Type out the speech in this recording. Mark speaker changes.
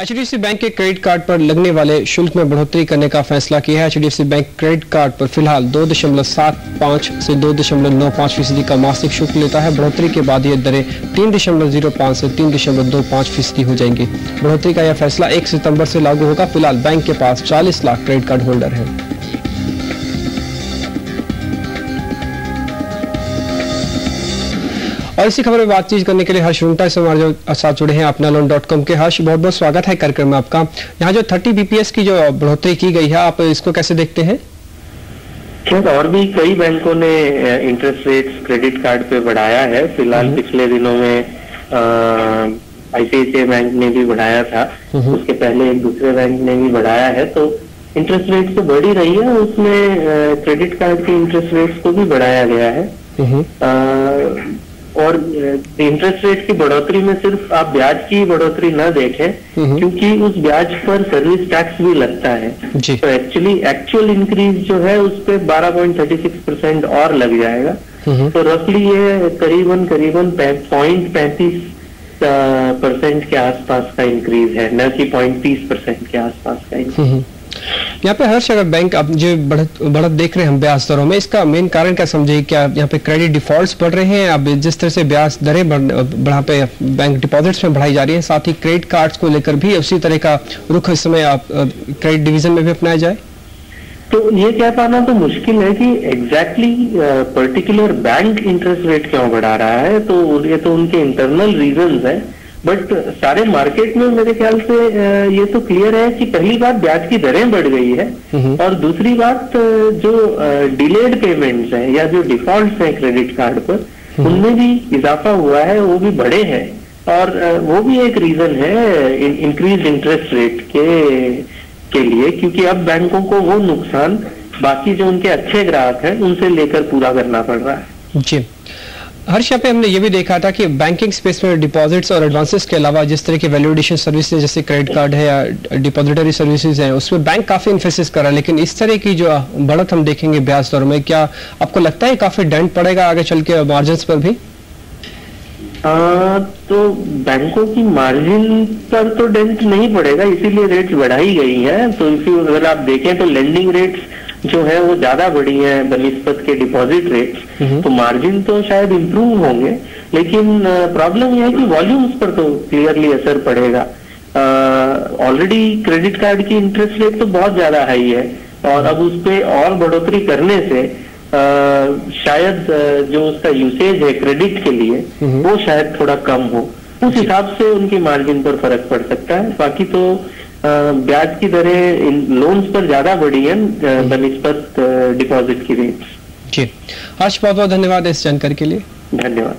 Speaker 1: HDFC bank के credit card पर लगने वाले शुल्क में बढ़ोतरी करने का फैसला किया है। एचडीएफसी बैंक क्रेडिट कार्ड पर फिलहाल 2.75 से 2.95% का मासिक शुल्क लेता है। बढ़ोतरी के बाद ये दरें 3.05 से 3.25% हो जाएंगी। बढ़ोतरी का यह फैसला 1 सितंबर से लागू होगा। फिलहाल बैंक के पास 40 लाख क्रेडिट कार्ड होल्डर हैं। और इसी खबर में बातचीत करने के लिए हर्ष रुंगटा से हमारे साथ जुड़े हैं अपनालोन.com के। हर्ष, बहुत बहुत स्वागत है कार्यक्रम में आपका। यहाँ जो 30 BPS की जो बढ़ोतरी की गई है, आप इसको कैसे देखते हैं?
Speaker 2: और भी कई बैंकों ने इंटरेस्ट रेट्स क्रेडिट कार्ड पे बढ़ाया है। फिलहाल पिछले दिनों में ICICI बैंक ने भी बढ़ाया था, उसके पहले एक दूसरे बैंक ने भी बढ़ाया है। तो इंटरेस्ट रेट तो बढ़ ही रही है, उसमें क्रेडिट कार्ड के इंटरेस्ट रेट्स को भी बढ़ाया गया है। और इंटरेस्ट रेट की बढ़ोतरी में सिर्फ आप ब्याज की बढ़ोतरी न देखें, क्योंकि उस ब्याज पर सर्विस टैक्स भी लगता है। तो एक्चुअल इंक्रीज जो है उस पे 12.36% और लग जाएगा। तो रफली ये करीबन 0.35% के आसपास का इंक्रीज है, न कि 0.30% के आसपास का इंक्रीज।
Speaker 1: यहाँ पे हर्ष, अगर बैंक अब जो बढ़त देख रहे हैं हम ब्याज दरों में, इसका मेन कारण क्या समझे? क्या यहाँ पे क्रेडिट डिफॉल्ट्स बढ़ रहे हैं? अब जिस तरह से ब्याज दरें बढ़ा पे बैंक डिपॉजिट्स में बढ़ाई जा रही है, साथ ही क्रेडिट कार्ड्स को लेकर भी उसी तरह का रुख इस समय आप क्रेडिट डिवीजन में भी अपनाया जाए?
Speaker 2: तो ये कह पाना तो मुश्किल है कि exactly particular bank interest rate क्यों बढ़ा रहा है। तो ये तो उनके इंटरनल रीजंस है, बट सारे मार्केट में मेरे ख्याल से ये तो क्लियर है कि पहली बात ब्याज की दरें बढ़ गई है, और दूसरी बात जो डिलेड पेमेंट्स हैं या जो डिफॉल्ट्स हैं क्रेडिट कार्ड पर, उनमें भी इजाफा हुआ है, वो भी बढ़े हैं। और वो भी एक रीजन है इंक्रीज इंटरेस्ट रेट के लिए, क्योंकि अब बैंकों को वो नुकसान बाकी जो उनके अच्छे ग्राहक हैं उनसे लेकर पूरा करना पड़ रहा है।
Speaker 1: जी हर्ष, यहाँ पे हमने ये भी देखा था कि बैंकिंग स्पेस में डिपॉजिट्स और एडवांसेस के अलावा जिस तरह की वैल्यू एडिशन सर्विसेज जैसे क्रेडिट कार्ड है या डिपॉजिटरी सर्विसेज हैं, उसमें बैंक काफी इन्फोसिस कर रहा है। लेकिन इस तरह की जो बढ़त हम देखेंगे ब्याज दरों में, क्या आपको लगता है काफी डेंट पड़ेगा आगे चल के मार्जिन पर भी?
Speaker 2: तो बैंकों की मार्जिन पर तो डेंट नहीं पड़ेगा, इसीलिए रेट्स बढ़ाई गई है। तो अगर आप देखें तो लेंडिंग रेट्स जो है वो ज्यादा बढ़ी है बनिस्बत के डिपॉजिट रेट्स, तो मार्जिन तो शायद इंप्रूव होंगे, लेकिन प्रॉब्लम यह है कि वॉल्यूम्स पर तो क्लियरली असर पड़ेगा। ऑलरेडी क्रेडिट कार्ड की इंटरेस्ट रेट तो बहुत ज्यादा हाई है, और अब उस पे और बढ़ोतरी करने से शायद जो उसका यूसेज है क्रेडिट के लिए वो शायद थोड़ा कम हो, उस हिसाब से उनकी मार्जिन पर फर्क पड़ सकता है। बाकी तो ब्याज की दरें लोन्स पर ज्यादा बढ़ी है बनिस्बत डिपॉजिट की रेट्स।
Speaker 1: जी हर्ष, बहुत बहुत धन्यवाद इस जानकारी के लिए।
Speaker 2: धन्यवाद।